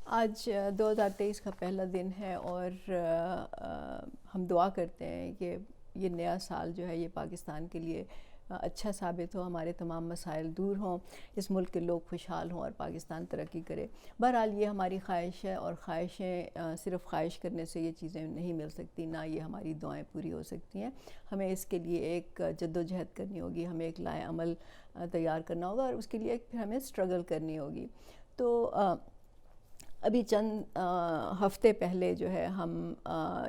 آج 2023 کا پہلا دن ہے اور ہم دعا کرتے ہیں کہ یہ نیا سال جو ہے یہ پاکستان کے لیے اچھا ثابت ہو، ہمارے تمام مسائل دور ہوں، اس ملک کے لوگ خوشحال ہوں اور پاکستان ترقی کرے۔ بہرحال یہ ہماری خواہش ہے، اور خواہشیں صرف خواہش کرنے سے یہ چیزیں نہیں مل سکتی، نہ یہ ہماری دعائیں پوری ہو سکتی ہیں۔ ہمیں اس کے لیے ایک جد و جہد کرنی ہوگی، ہمیں ایک لائحہ عمل تیار کرنا ہوگا، اور اس کے لیے پھر ہمیں اسٹرگل کرنی ہوگی۔ تو ابھی چند ہفتے پہلے جو ہے ہم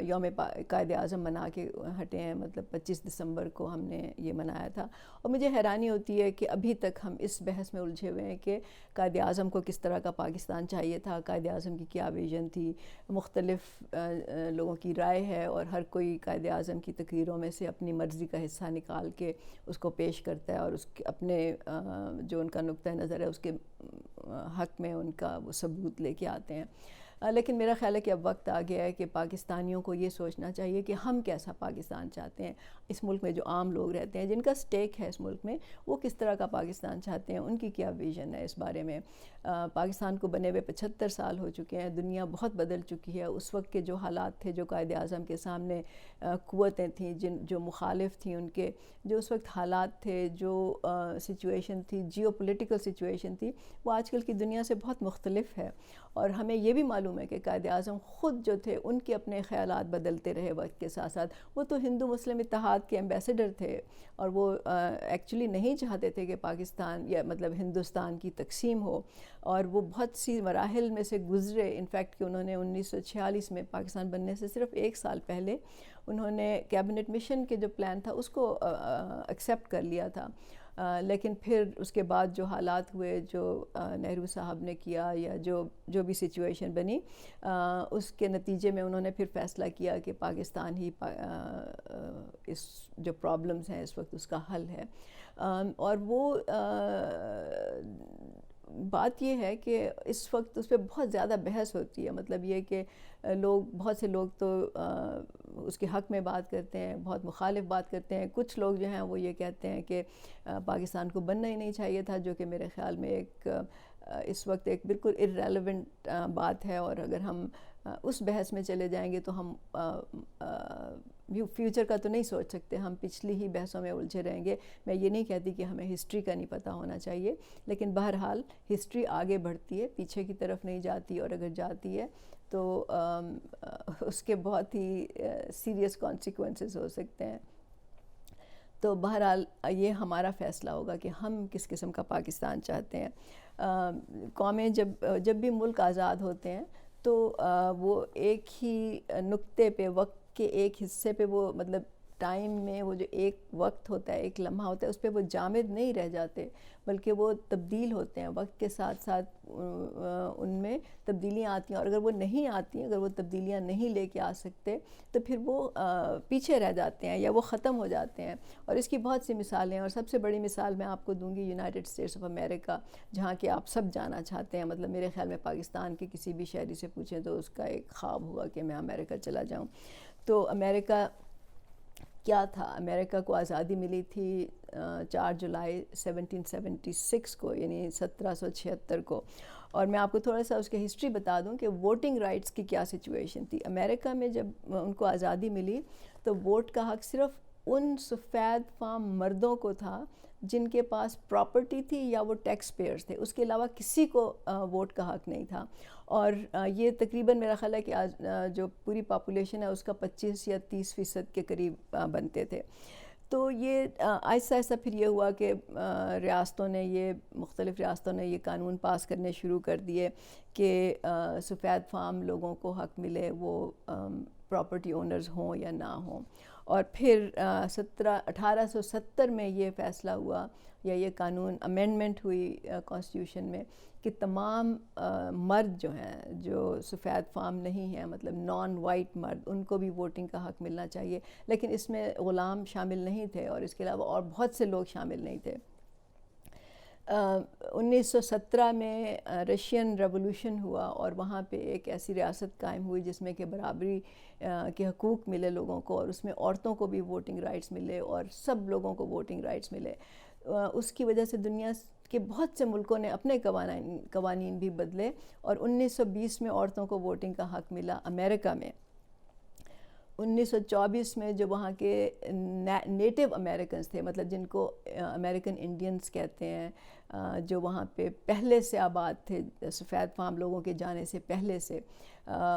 یوم قائد اعظم منا کے ہٹے ہیں، مطلب 25 دسمبر کو ہم نے یہ منایا تھا، اور مجھے حیرانی ہوتی ہے کہ ابھی تک ہم اس بحث میں الجھے ہوئے ہیں کہ قائد اعظم کو کس طرح کا پاکستان چاہیے تھا، قائد اعظم کی کیا ویژن تھی۔ مختلف لوگوں کی رائے ہے، اور ہر کوئی قائد اعظم کی تقریروں میں سے اپنی مرضی کا حصہ نکال کے اس کو پیش کرتا ہے، اور اس کے اپنے جو ان کا نقطہ نظر ہے اس کے حق میں ان کا وہ ثبوت لے کے آتے ہیں۔ لیکن میرا خیال ہے کہ اب وقت آ گیا ہے کہ پاکستانیوں کو یہ سوچنا چاہیے کہ ہم کیسا پاکستان چاہتے ہیں۔ اس ملک میں جو عام لوگ رہتے ہیں، جن کا سٹیک ہے اس ملک میں، وہ کس طرح کا پاکستان چاہتے ہیں، ان کی کیا ویژن ہے اس بارے میں۔ پاکستان کو بنے ہوئے 75 سال ہو چکے ہیں، دنیا بہت بدل چکی ہے۔ اس وقت کے جو حالات تھے، جو قائد اعظم کے سامنے قوتیں تھیں، جو مخالف تھیں ان کے، جو اس وقت حالات تھے، جو سچویشن تھی، جیو پولیٹیکل سچویشن تھی، وہ آج کل کی دنیا سے بہت مختلف ہے۔ اور ہمیں یہ بھی معلوم ہے کہ قائد اعظم خود جو تھے، ان کے اپنے خیالات بدلتے رہے وقت کے ساتھ ساتھ۔ وہ تو ہندو مسلم اتحاد کے ایمبیسڈر تھے، اور وہ ایکچولی نہیں چاہتے تھے کہ پاکستان یا مطلب ہندوستان کی تقسیم ہو، اور وہ بہت سی مراحل میں سے گزرے۔ انفیکٹ کہ انہوں نے 1946 میں پاکستان بننے سے صرف ایک سال پہلے انہوں نے کیبنٹ مشن کے جو پلان تھا اس کو ایکسیپٹ کر لیا تھا، لیکن پھر اس کے بعد جو حالات ہوئے، جو نہرو صاحب نے کیا، یا جو بھی سچویشن بنی، اس کے نتیجے میں انہوں نے پھر فیصلہ کیا کہ پاکستان ہی اس جو پرابلمز ہیں اس وقت اس کا حل ہے۔ اور وہ بات یہ ہے کہ اس وقت اس پہ بہت زیادہ بحث ہوتی ہے، مطلب یہ کہ بہت سے لوگ تو اس کے حق میں بات کرتے ہیں، بہت مخالف بات کرتے ہیں۔ کچھ لوگ جو ہیں وہ یہ کہتے ہیں کہ پاکستان کو بننا ہی نہیں چاہیے تھا، جو کہ میرے خیال میں ایک اس وقت ایک بالکل irrelevant بات ہے، اور اگر ہم اس بحث میں چلے جائیں گے تو ہم فیوچر کا تو نہیں سوچ سکتے، ہم پچھلی ہی بحثوں میں الجھے رہیں گے۔ میں یہ نہیں کہتی کہ ہمیں ہسٹری کا نہیں پتہ ہونا چاہیے، لیکن بہرحال ہسٹری آگے بڑھتی ہے، پیچھے کی طرف نہیں جاتی، اور اگر جاتی ہے تو اس کے بہت ہی سیریس کانسیکوینسز ہو سکتے ہیں۔ تو بہرحال یہ ہمارا فیصلہ ہوگا کہ ہم کس قسم کا پاکستان چاہتے ہیں۔ قومیں جب بھی ملک آزاد ہوتے ہیں تو وہ ایک ہی نقطے پہ، وقت کے ایک حصے پہ، وہ مطلب ٹائم میں وہ جو ایک وقت ہوتا ہے، ایک لمحہ ہوتا ہے، اس پہ وہ جامد نہیں رہ جاتے، بلکہ وہ تبدیل ہوتے ہیں وقت کے ساتھ ساتھ۔ ان میں تبدیلیاں آتی ہیں، اور اگر وہ نہیں آتی ہیں، اگر وہ تبدیلیاں نہیں لے کے آ سکتے، تو پھر وہ پیچھے رہ جاتے ہیں یا وہ ختم ہو جاتے ہیں۔ اور اس کی بہت سی مثالیں ہیں، اور سب سے بڑی مثال میں آپ کو دوں گی یونائٹڈ اسٹیٹس آف امریکہ، جہاں کہ آپ سب جانا چاہتے ہیں۔ مطلب میرے خیال میں پاکستان کے کسی بھی شہری سے پوچھیں تو اس کا ایک خواب ہوگا کہ میں امریکہ چلا جاؤں۔ تو امریکہ کیا تھا؟ امریکہ کو آزادی ملی تھی 4 جولائی 1776 کو، یعنی 1776 کو۔ اور میں آپ کو تھوڑا سا اس کے ہسٹری بتا دوں کہ ووٹنگ رائٹس کی کیا سچویشن تھی۔ امریکہ میں جب ان کو آزادی ملی تو ووٹ کا حق صرف ان سفید فام مردوں کو تھا جن کے پاس پراپرٹی تھی یا وہ ٹیکس پیئرز تھے، اس کے علاوہ کسی کو ووٹ کا حق نہیں تھا۔ اور یہ تقریباً میرا خیال ہے کہ آج جو پوری پاپولیشن ہے اس کا 25 یا 30% کے قریب بنتے تھے۔ تو یہ آہستہ آہستہ پھر یہ ہوا کہ مختلف ریاستوں نے یہ قانون پاس کرنے شروع کر دیے کہ سفید فام لوگوں کو حق ملے، وہ پراپرٹی اونرز ہوں یا نہ ہوں۔ اور پھر 1870 میں یہ فیصلہ ہوا، یا یہ قانون امینڈمنٹ ہوئی کانسٹیٹیوشن میں، کہ تمام مرد جو ہیں، جو سفید فام نہیں ہیں، مطلب نان وائٹ مرد، ان کو بھی ووٹنگ کا حق ملنا چاہیے۔ لیکن اس میں غلام شامل نہیں تھے، اور اس کے علاوہ اور بہت سے لوگ شامل نہیں تھے۔ 1917 میں رشین ریولوشن ہوا، اور وہاں پہ ایک ایسی ریاست قائم ہوئی جس میں کہ برابری کے حقوق ملے لوگوں کو، اور اس میں عورتوں کو بھی ووٹنگ رائٹس ملے، اور سب لوگوں کو ووٹنگ رائٹس ملے۔ اس کی وجہ سے دنیا کے بہت سے ملکوں نے اپنے قوانین بھی بدلے اور 1920 میں عورتوں کو ووٹنگ کا حق ملا امریکہ میں. 1924 میں جو وہاں کے نیٹو امریکنز تھے, مطلب جن کو امریکن انڈینز کہتے ہیں, جو وہاں پہ پہلے سے آباد تھے سفید فام لوگوں کے جانے سے پہلے سے,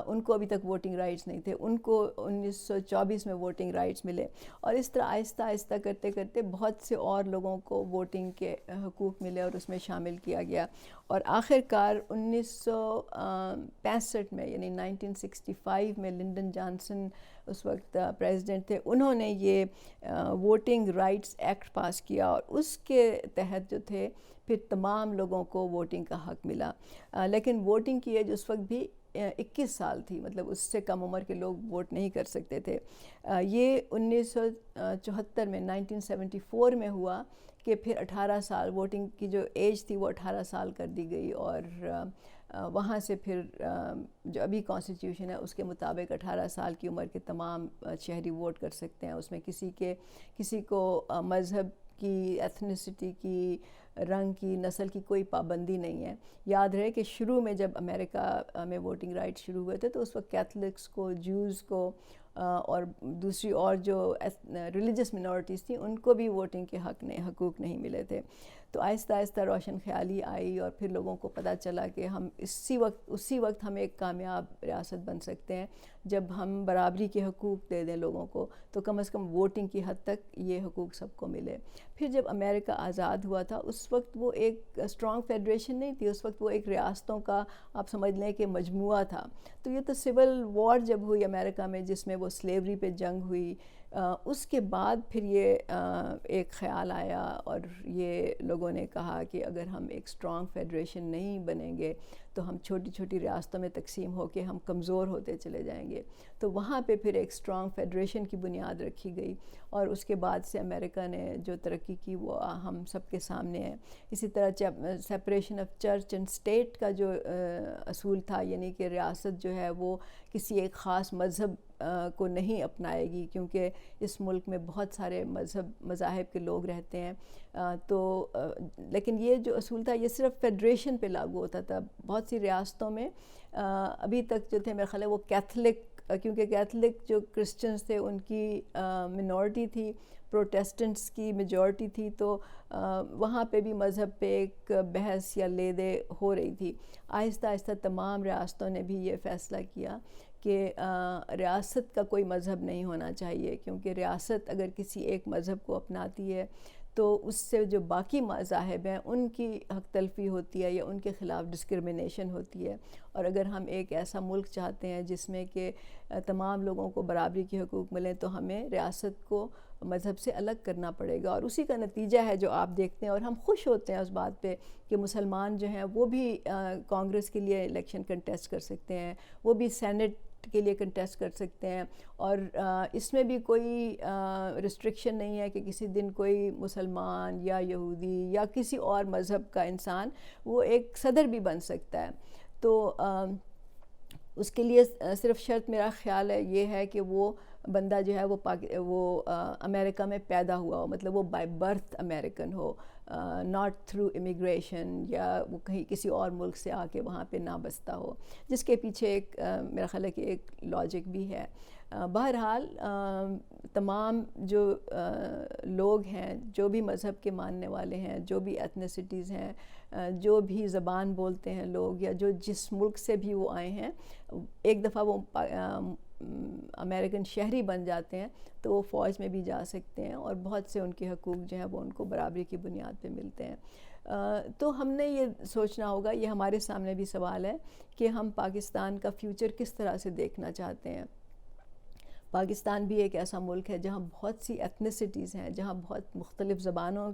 ان کو ابھی تک ووٹنگ رائٹس نہیں تھے, ان کو 1924 میں ووٹنگ رائٹس ملے. اور اس طرح آہستہ آہستہ کرتے کرتے بہت سے اور لوگوں کو ووٹنگ کے حقوق ملے اور اس میں شامل کیا گیا. اور آخر کار 1965 میں یعنی 1965 میں لنڈن جانسن اس وقت پریزیڈنٹ تھے, انہوں نے یہ ووٹنگ رائٹس ایکٹ پاس کیا اور اس کے تحت جو تھے پھر تمام لوگوں کو ووٹنگ کا حق ملا. لیکن ووٹنگ کی ایج اس وقت بھی 21 سال تھی, مطلب اس سے کم عمر کے لوگ ووٹ نہیں کر سکتے تھے. یہ 1974 میں 1974 میں ہوا کہ پھر 18 سال ووٹنگ کی جو ایج تھی وہ 18 سال کر دی گئی, اور وہاں سے پھر جو ابھی کانسٹیٹیوشن ہے اس کے مطابق 18 سال کی عمر کے تمام شہری ووٹ کر سکتے ہیں. اس میں کسی کو مذہب کی, ایتھنیسٹی کی, رنگ کی, نسل کی کوئی پابندی نہیں ہے. یاد رہے کہ شروع میں جب امریکہ میں ووٹنگ رائٹ شروع ہوئے تھے تو اس وقت کیتھلکس کو, جوز کو اور دوسری اور جو ریلیجس منورٹیز تھیں ان کو بھی ووٹنگ کے حقوق نہیں ملے تھے. تو آہستہ آہستہ روشن خیالی آئی اور پھر لوگوں کو پتہ چلا کہ ہم اسی وقت ہم ایک کامیاب ریاست بن سکتے ہیں جب ہم برابری کے حقوق دے دیں لوگوں کو, تو کم از کم ووٹنگ کی حد تک یہ حقوق سب کو ملے. پھر جب امریکہ آزاد ہوا تھا اس وقت وہ ایک اسٹرانگ فیڈریشن نہیں تھی, اس وقت وہ ایک ریاستوں کا آپ سمجھ لیں کہ مجموعہ تھا. تو یہ تو سول وار جب ہوئی امریکہ میں جس میں وہ سلیوری پہ جنگ ہوئی, اس کے بعد پھر یہ ایک خیال آیا اور یہ لوگوں نے کہا کہ اگر ہم ایک اسٹرانگ فیڈریشن نہیں بنیں گے تو ہم چھوٹی چھوٹی ریاستوں میں تقسیم ہو کے ہم کمزور ہوتے چلے جائیں گے. تو وہاں پہ پھر ایک اسٹرانگ فیڈریشن کی بنیاد رکھی گئی اور اس کے بعد سے امریکہ نے جو ترقی کی وہ ہم سب کے سامنے ہے. اسی طرح separation of church and state کا جو اصول تھا, یعنی کہ ریاست جو ہے وہ کسی ایک خاص مذہب کو نہیں اپنائے گی, کیونکہ اس ملک میں بہت سارے مذاہب کے لوگ رہتے ہیں. لیکن یہ جو اصول تھا یہ صرف فیڈریشن پہ لاگو ہوتا تھا. بہت سی ریاستوں میں ابھی تک جو تھے میرا خیال ہے وہ کیتھلک, کیونکہ کیتھلک جو کرسچنز تھے ان کی منورٹی تھی, پروٹیسٹنٹس کی میجورٹی تھی, تو وہاں پہ بھی مذہب پہ ایک بحث یا لے دے ہو رہی تھی. آہستہ آہستہ تمام ریاستوں نے بھی یہ فیصلہ کیا کہ ریاست کا کوئی مذہب نہیں ہونا چاہیے, کیونکہ ریاست اگر کسی ایک مذہب کو اپناتی ہے تو اس سے جو باقی مذاہب ہیں ان کی حق تلفی ہوتی ہے یا ان کے خلاف ڈسکرمنیشن ہوتی ہے. اور اگر ہم ایک ایسا ملک چاہتے ہیں جس میں کہ تمام لوگوں کو برابری کے حقوق ملیں تو ہمیں ریاست کو مذہب سے الگ کرنا پڑے گا. اور اسی کا نتیجہ ہے جو آپ دیکھتے ہیں, اور ہم خوش ہوتے ہیں اس بات پہ کہ مسلمان جو ہیں وہ بھی کانگریس کے لیے الیکشن کنٹیسٹ کر سکتے ہیں, وہ بھی سینٹ کے لیے کنٹیسٹ کر سکتے ہیں, اور اس میں بھی کوئی ریسٹرکشن نہیں ہے کہ کسی دن کوئی مسلمان یا یہودی یا کسی اور مذہب کا انسان وہ ایک صدر بھی بن سکتا ہے. تو اس کے لیے صرف شرط میرا خیال ہے یہ ہے کہ وہ بندہ جو ہے وہ امریکہ میں پیدا ہوا ہو, مطلب وہ by birth American who, not through immigration یا وہ کہیں کسی اور ملک سے آ کے وہاں پہ نہ بستا ہو, جس کے پیچھے ایک میرا خیال ہے کہ ایک لاجک بھی ہے. بہرحال تمام جو لوگ ہیں, جو بھی مذہب کے ماننے والے ہیں, جو بھی ایتھنیسٹیز ہیں, جو بھی زبان بولتے ہیں لوگ, یا جو جس ملک سے بھی وہ آئے ہیں, ایک دفعہ وہ امریکن شہری بن جاتے ہیں تو وہ فوج میں بھی جا سکتے ہیں اور بہت سے ان کے حقوق جو ہیں وہ ان کو برابری کی بنیاد پہ ملتے ہیں. تو ہم نے یہ سوچنا ہوگا, یہ ہمارے سامنے بھی سوال ہے کہ ہم پاکستان کا فیوچر کس طرح سے دیکھنا چاہتے ہیں. پاکستان بھی ایک ایسا ملک ہے جہاں بہت سی ایتھنیسٹیز ہیں, جہاں بہت مختلف زبانوں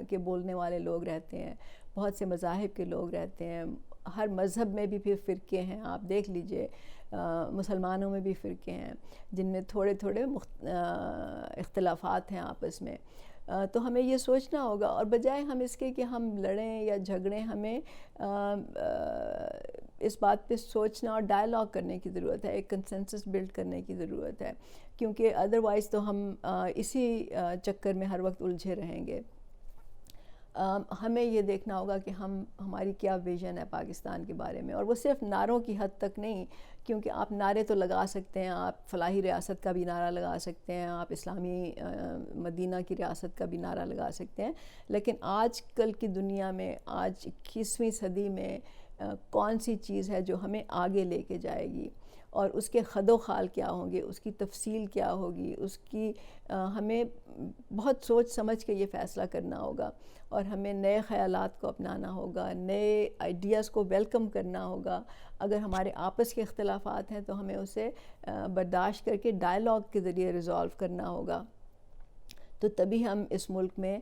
کے بولنے والے لوگ رہتے ہیں, بہت سے مذاہب کے لوگ رہتے ہیں, ہر مذہب میں بھی پھر فرقے ہیں. آپ دیکھ لیجئے مسلمانوں میں بھی فرقے ہیں جن میں تھوڑے تھوڑے اختلافات ہیں آپس میں. تو ہمیں یہ سوچنا ہوگا, اور بجائے ہم اس کے کہ ہم لڑیں یا جھگڑیں, ہمیں اس بات پہ سوچنا اور ڈائلاگ کرنے کی ضرورت ہے, ایک کنسنسس بلڈ کرنے کی ضرورت ہے, کیونکہ ادروائز تو ہم اسی چکر میں ہر وقت الجھے رہیں گے. ہمیں یہ دیکھنا ہوگا کہ ہماری کیا ویژن ہے پاکستان کے بارے میں، اور وہ صرف نعروں کی حد تک نہیں، کیونکہ آپ نعرے تو لگا سکتے ہیں، آپ فلاحی ریاست کا بھی نعرہ لگا سکتے ہیں، آپ اسلامی مدینہ کی ریاست کا بھی نعرہ لگا سکتے ہیں، لیکن آج کل کی دنیا میں، آج 21ویں صدی میں کون سی چیز ہے جو ہمیں آگے لے کے جائے گی، اور اس کے خد و خال کیا ہوں گے، اس کی تفصیل کیا ہوگی، اس کی ہمیں بہت سوچ سمجھ کے یہ فیصلہ کرنا ہوگا، اور ہمیں نئے خیالات کو اپنانا ہوگا، نئے آئیڈیاز کو ویلکم کرنا ہوگا۔ اگر ہمارے آپس کے اختلافات ہیں تو ہمیں اسے برداشت کر کے ڈائیلاگ کے ذریعے ریزالو کرنا ہوگا، تو تبھی ہم اس ملک میں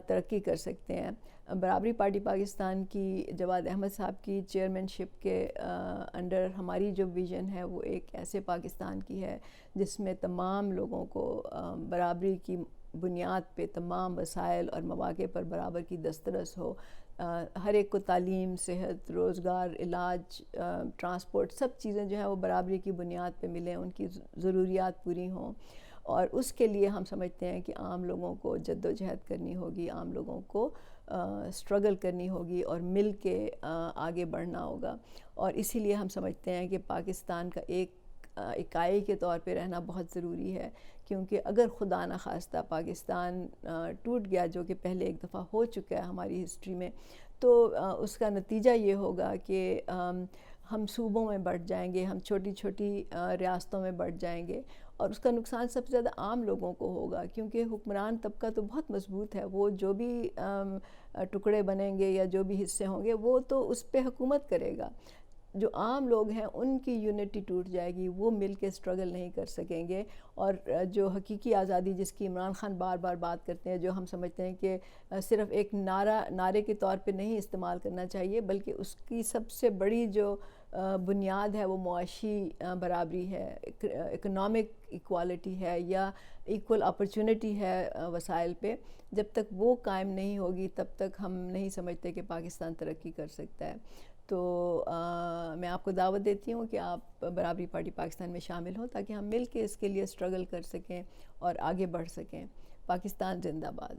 ترقی کر سکتے ہیں۔ برابری پارٹی پاکستان کی جواد احمد صاحب کی چیئرمین شپ کے انڈر ہماری جو ویژن ہے وہ ایک ایسے پاکستان کی ہے جس میں تمام لوگوں کو برابری کی بنیاد پہ تمام وسائل اور مواقع پر برابر کی دسترس ہو، ہر ایک کو تعلیم، صحت، روزگار، علاج، ٹرانسپورٹ، سب چیزیں جو ہیں وہ برابری کی بنیاد پہ ملیں، ان کی ضروریات پوری ہوں، اور اس کے لیے ہم سمجھتے ہیں کہ عام لوگوں کو جد و جہد کرنی ہوگی، عام لوگوں کو اسٹرگل کرنی ہوگی، اور مل کے آگے بڑھنا ہوگا، اور اسی لیے ہم سمجھتے ہیں کہ پاکستان کا ایک اکائی کے طور پہ رہنا بہت ضروری ہے، کیونکہ اگر خدا نخواستہ پاکستان ٹوٹ گیا، جو کہ پہلے ایک دفعہ ہو چکا ہے ہماری ہسٹری میں، تو اس کا نتیجہ یہ ہوگا کہ ہم صوبوں میں بٹ جائیں گے، ہم چھوٹی چھوٹی ریاستوں میں بٹ جائیں گے، اور اس کا نقصان سب سے زیادہ عام لوگوں کو ہوگا، کیونکہ حکمران طبقہ تو بہت مضبوط ہے، وہ جو بھی ٹکڑے بنیں گے یا جو بھی حصے ہوں گے وہ تو اس پہ حکومت کرے گا۔ جو عام لوگ ہیں ان کی یونٹی ٹوٹ جائے گی، وہ مل کے اسٹرگل نہیں کر سکیں گے، اور جو حقیقی آزادی جس کی عمران خان بار بار بات کرتے ہیں، جو ہم سمجھتے ہیں کہ صرف ایک نعرے کے طور پہ نہیں استعمال کرنا چاہیے، بلکہ اس کی سب سے بڑی جو بنیاد ہے وہ معاشی برابری ہے، اکنامک ایکوالٹی ہے، یا ایکول اپرچونٹی ہے وسائل پہ، جب تک وہ قائم نہیں ہوگی تب تک ہم نہیں سمجھتے کہ پاکستان ترقی کر سکتا ہے۔ تو میں آپ کو دعوت دیتی ہوں کہ آپ برابری پارٹی پاکستان میں شامل ہوں، تاکہ ہم مل کے اس کے لیے اسٹرگل کر سکیں اور آگے بڑھ سکیں۔ پاکستان زندہ باد۔